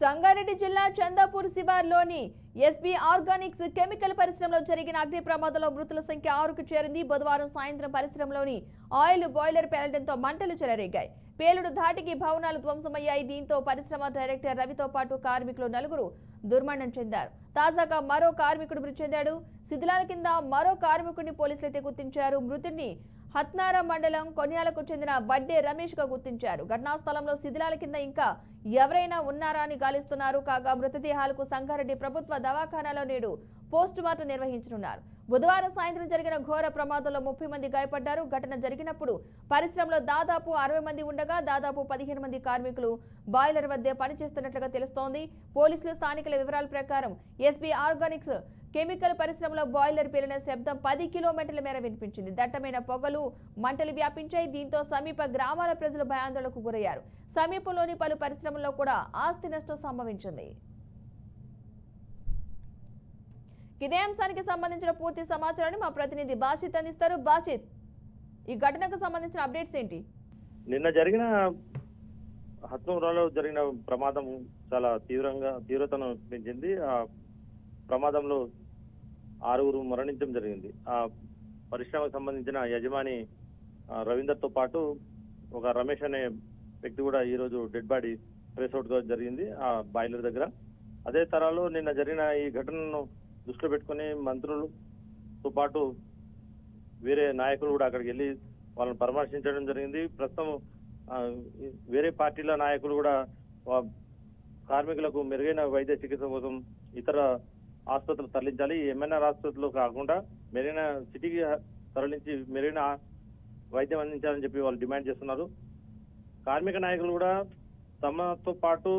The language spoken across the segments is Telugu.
సంగారెడ్డి జిల్లా చందాపూర్ శివార్లోని ఎస్బీ ఆర్గానిక్స్ కెమికల్ పరిశ్రమలో జరిగిన అగ్ని ప్రమాదంలో మృతుల సంఖ్య 6కు చేరింది. బుధవారం సాయంత్రం పరిశ్రమలోని ఆయిల్ బాయిలర్ పేలడంతో మంటలు చెలరేగాయి. పేలుడు ధాటికి భవనాలు ధ్వంసమయ్యాయి. దీంతో పరిశ్రమ డైరెక్టర్ రవితో పాటు కార్మికులు 4 దుర్మరణం చెందారు. తాజాగా మరో కార్మికుడు మృతి చెందాడు. శిథిలాల కింద మరో కార్మికుడిని పోలీసులైతే గుర్తించారు. మృతుడిని హత్నార మండలం కొన్యాలకు చెందిన వడ్డే రమేష్ గా గుర్తించారు. ఘటనా స్థలంలో శిథిలాల కింద ఇంకా ఎవరైనా ఉన్నారా అని గాలిస్తున్నారు. కాగా మృతదేహాలకు సంగారెడ్డి ప్రభుత్వ దవాఖానాలో నేడు పోస్ట్ మార్టం నిర్వహించనున్నారు. బుధవారం సాయంత్రం జరిగిన ఘోర ప్రమాదంలో 30 మంది గాయపడ్డారు. ఘటన జరిగినప్పుడు పరిశ్రమలో దాదాపు 60 మంది ఉండగా దాదాపు 15 మంది కార్మికులు బాయిలర్ వద్దే పనిచేస్తున్నట్లుగా తెలుస్తోంది. పోలీసులు స్థానికుల వివరాల ప్రకారం ఎస్బీ ఆర్గానిక్స్ కెమికల్ పరిశ్రమలో బాయిలర్ పేలిన శబ్దం 10 కిలోమీటర్ల మేర వినిపించింది. దట్టమైన పొగలు మంటలు వ్యాపించాయి. దీంతో సమీప గ్రామాల ప్రజలు భయాందోళనకు గురయ్యారు. సమీపంలోని పలు పరిశ్రమల్లో కూడా ఆస్తి నష్టం సంభవించింది. ఇదే అంశానికి సంబంధించిన పూర్తి సమాచారాన్ని మా ప్రతినిధి బాషిత్ అందిస్తారు. బాషిత్, ఈ ఘటనకు సంబంధించిన అప్డేట్స్ ఏంటి? నిన్న జరిగిన హత్నూరాలో జరిగిన ప్రమాదం చాలా తీవ్రతను పెంచింది. ఆ ప్రమాదంలో 6 మరణించడం జరిగింది. ఆ పరిశ్రమకు సంబంధించిన యజమాని రవీందర్తో పాటు ఒక రమేష్ అనే వ్యక్తి కూడా ఈ రోజు డెడ్ బాడీ ట్రేస్ అవుట్ జరిగింది ఆ బాయిలర్ దగ్గర. అదే తరాలో నిన్న జరిగిన ఈ ఘటనను దృష్టిలో పెట్టుకుని మంత్రులతో పాటు వేరే నాయకులు కూడా అక్కడికి వెళ్ళి వాళ్ళని పరామర్శించడం జరిగింది. ప్రస్తుతం వేరే పార్టీల నాయకులు కూడా కార్మికులకు మెరుగైన వైద్య చికిత్స కోసం ఇతర ఆసుపత్రులు తరలించాలి. ఎంఎన్ఆర్ ఆసుపత్రులు కాకుండా మెరుగైన సిటీకి తరలించి మెరుగైన వైద్యం అందించాలని చెప్పి వాళ్ళు డిమాండ్ చేస్తున్నారు. కార్మిక నాయకులు కూడా తమతో పాటు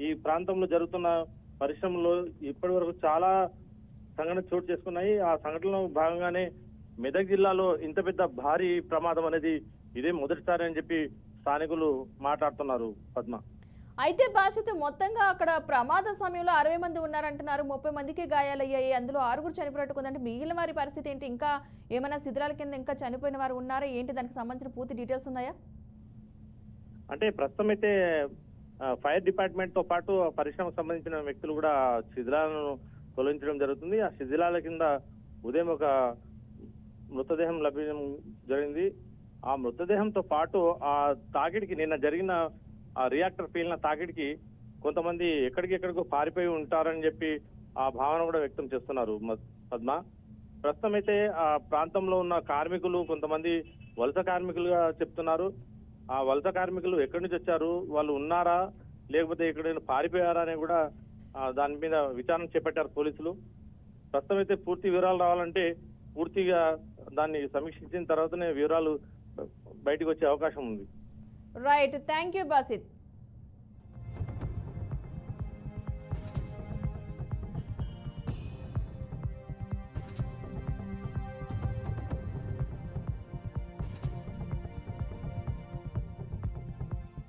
ఈ ప్రాంతంలో జరుగుతున్న పరిశ్రమలో ఇప్పటి వరకు చాలా సంఘటన చోటు చేసుకున్నాయి. ఆ సంఘటనలో భాగంగానే మెదక్ జిల్లాలో ఇంత పెద్ద భారీ ప్రమాదం అనేది ఇదే మొదటిసారి అని చెప్పి స్థానికులు మాట్లాడుతున్నారు. పద్మ, అయితే బాషిత్, మొత్తంగా అక్కడ ప్రమాద సమయంలో 60 మంది ఉన్నారంటున్నారు. 30 మందికి గాయాలయ్యాయి. అందులో 6 చనిపోయినట్టుకుందంటే మిగిలిన వారి పరిస్థితి ఏంటి? ఇంకా ఏమైనా శిథిలాల కింద ఇంకా చనిపోయిన వారు ఉన్నారా ఏంటి? దానికి సంబంధించిన పూర్తి డీటెయిల్స్ ఉన్నాయా? అంటే ప్రస్తుతం అయితే ఫైర్ డిపార్ట్మెంట్ తో పాటు పరిశ్రమకు సంబంధించిన వ్యక్తులు కూడా శిథిలాలను తొలగించడం జరుగుతుంది. ఆ శిథిలాల కింద ఉదయం ఒక మృతదేహం లభించడం జరిగింది. ఆ మృతదేహంతో పాటు ఆ తాకిడికి నిన్న జరిగిన ఆ రియాక్టర్ పేలిన తాకిడికి కొంతమంది ఎక్కడికో పారిపోయి ఉంటారని చెప్పి ఆ భావన కూడా వ్యక్తం చేస్తున్నారు. పద్మ, ప్రస్తుతం అయితే ఆ ప్రాంతంలో ఉన్న కార్మికులు కొంతమంది వలస కార్మికులుగా చెప్తున్నారు. ఆ వలస కార్మికులు ఎక్కడి నుంచి వచ్చారు, వాళ్ళు ఉన్నారా లేకపోతే ఎక్కడైనా పారిపోయారా అని కూడా దాని మీద విచారణ చేపట్టారు పోలీసులు. ప్రస్తుతం అయితే పూర్తి వివరాలు రావాలంటే పూర్తిగా దాన్ని సమీక్షించిన తర్వాతనే వివరాలు బయటకు వచ్చే అవకాశం ఉంది. Right, thank you బాషిత్.